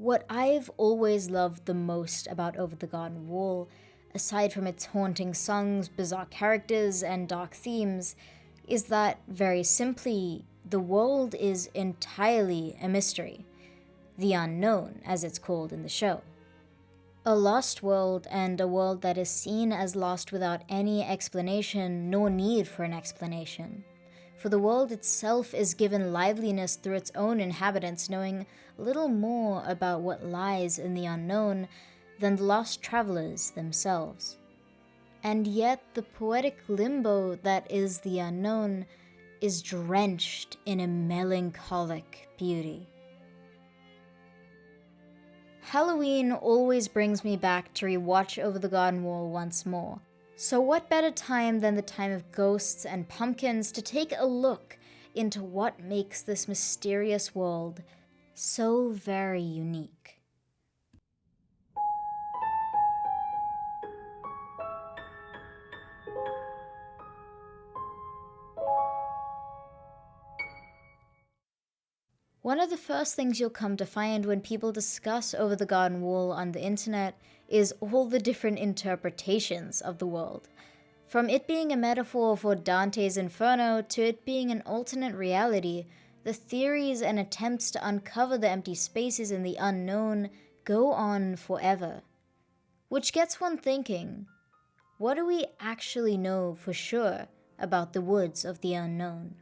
What I've always loved the most about Over the Garden Wall, aside from its haunting songs, bizarre characters, and dark themes, is that, very simply, the world is entirely a mystery. The unknown, as it's called in the show. A lost world, and a world that is seen as lost without any explanation nor need for an explanation. For the world itself is given liveliness through its own inhabitants, knowing little more about what lies in the unknown than the lost travelers themselves. And yet the poetic limbo that is the unknown is drenched in a melancholic beauty. Halloween always brings me back to rewatch Over the Garden Wall once more. So what better time than the time of ghosts and pumpkins to take a look into what makes this mysterious world so very unique. One of the first things you'll come to find when people discuss Over the Garden Wall on the internet is all the different interpretations of the world. From it being a metaphor for Dante's Inferno to it being an alternate reality, the theories and attempts to uncover the empty spaces in the unknown go on forever. Which gets one thinking, what do we actually know for sure about the woods of the unknown?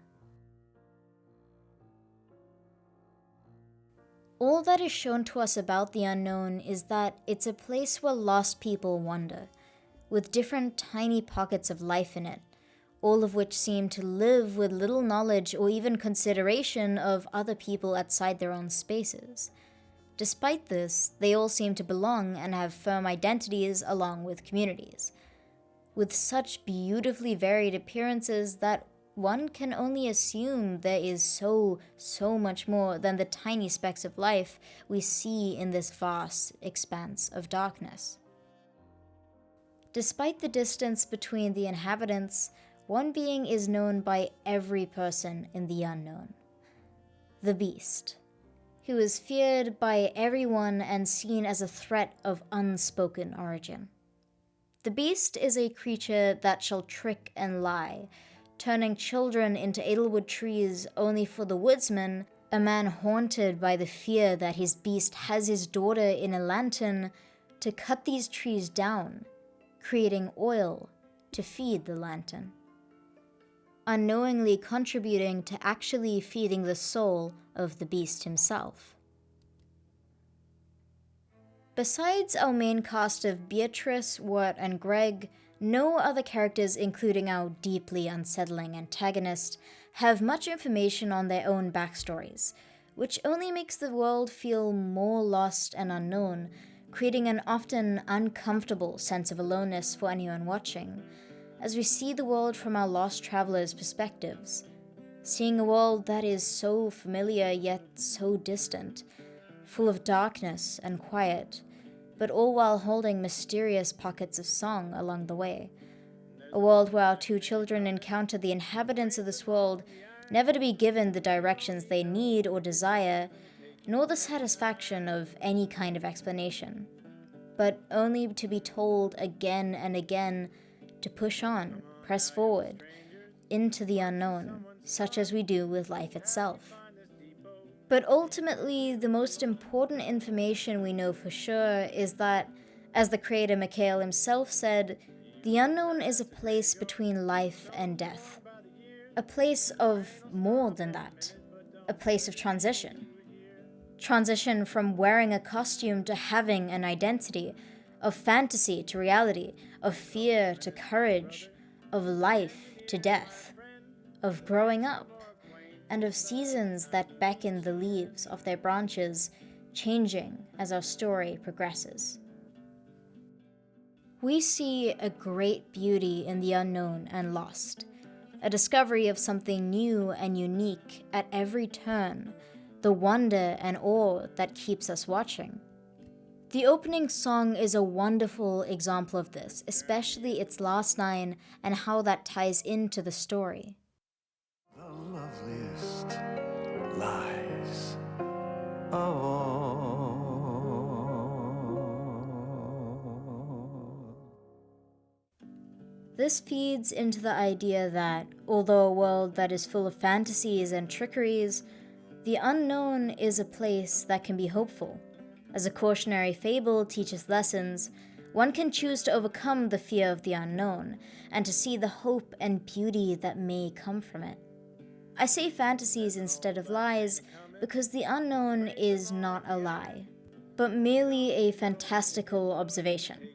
All that is shown to us about the unknown is that it's a place where lost people wander, with different tiny pockets of life in it, all of which seem to live with little knowledge or even consideration of other people outside their own spaces. Despite this, they all seem to belong and have firm identities along with communities, with such beautifully varied appearances that one can only assume there is so much more than the tiny specks of life we see in this vast expanse of darkness. Despite the distance between the inhabitants, one being is known by every person in the unknown. The Beast, who is feared by everyone and seen as a threat of unspoken origin. The Beast is a creature that shall trick and lie, turning children into Adelaide trees only for the woodsman, a man haunted by the fear that his beast has his daughter in a lantern, to cut these trees down, creating oil to feed the lantern, unknowingly contributing to actually feeding the soul of the beast himself. Besides our main cast of Beatrice, Wirt, and Greg, no other characters, including our deeply unsettling antagonist, have much information on their own backstories, which only makes the world feel more lost and unknown, creating an often uncomfortable sense of aloneness for anyone watching, as we see the world from our lost travelers' perspectives, seeing a world that is so familiar yet so distant, full of darkness and quiet, but all while holding mysterious pockets of song along the way. A world where our two children encounter the inhabitants of this world, never to be given the directions they need or desire, nor the satisfaction of any kind of explanation, but only to be told again and again to push on, press forward, into the unknown, such as we do with life itself. But ultimately, the most important information we know for sure is that, as the creator Mikhail himself said, the unknown is a place between life and death. A place of more than that. A place of transition. Transition from wearing a costume to having an identity, of fantasy to reality, of fear to courage, of life to death, of growing up, and of seasons that beckon the leaves of their branches, changing as our story progresses. We see a great beauty in the unknown and lost, a discovery of something new and unique at every turn, the wonder and awe that keeps us watching. The opening song is a wonderful example of this, especially its last line and how that ties into the story. The loveliest lies of all. This feeds into the idea that, although a world that is full of fantasies and trickeries, the unknown is a place that can be hopeful. As a cautionary fable teaches lessons, one can choose to overcome the fear of the unknown and to see the hope and beauty that may come from it. I say fantasies instead of lies because the unknown is not a lie, but merely a fantastical observation.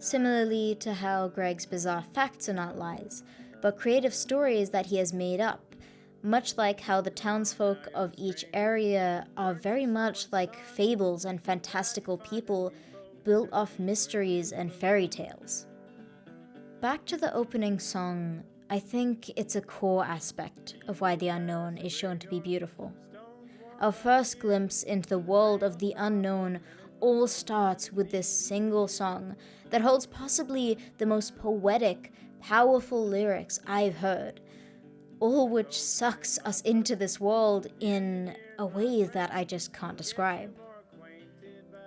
Similarly to how Greg's bizarre facts are not lies, but creative stories that he has made up, much like how the townsfolk of each area are very much like fables and fantastical people built off mysteries and fairy tales. Back to the opening song, I think it's a core aspect of why the unknown is shown to be beautiful. Our first glimpse into the world of the unknown all starts with this single song that holds possibly the most poetic, powerful lyrics I've heard, all which sucks us into this world in a way that I just can't describe.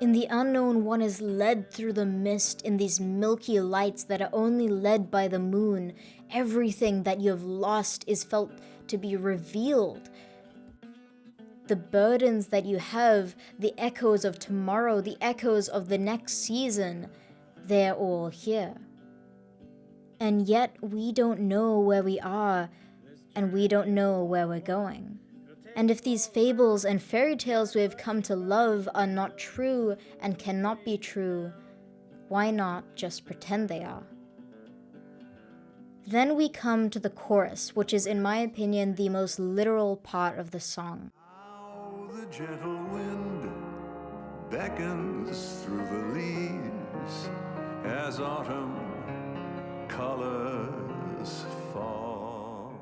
In the unknown, one is led through the mist in these milky lights that are only led by the moon. Everything that you have lost is felt to be revealed. The burdens that you have, the echoes of tomorrow, the echoes of the next season, they're all here. And yet we don't know where we are, and we don't know where we're going. And if these fables and fairy tales we've come to love are not true and cannot be true, why not just pretend they are? Then we come to the chorus, which is, in my opinion, the most literal part of the song. The gentle wind beckons through the leaves as autumn colors fall.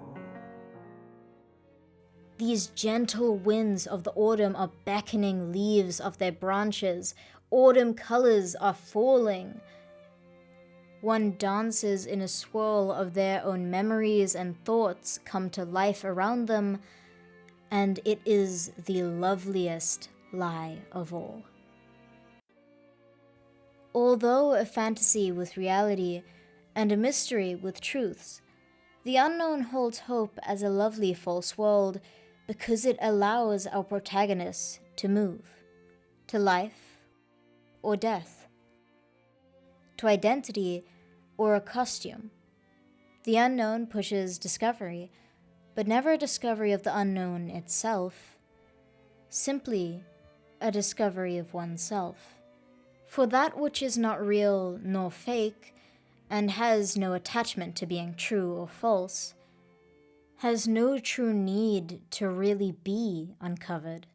These gentle winds of the autumn are beckoning leaves of their branches. Autumn colors are falling. One dances in a swirl of their own memories and thoughts come to life around them, and it is the loveliest lie of all. Although a fantasy with reality and a mystery with truths, the unknown holds hope as a lovely false world because it allows our protagonists to move, to life or death, to identity or a costume. The unknown pushes discovery, but never a discovery of the unknown itself, simply a discovery of oneself. For that which is not real nor fake, and has no attachment to being true or false, has no true need to really be uncovered.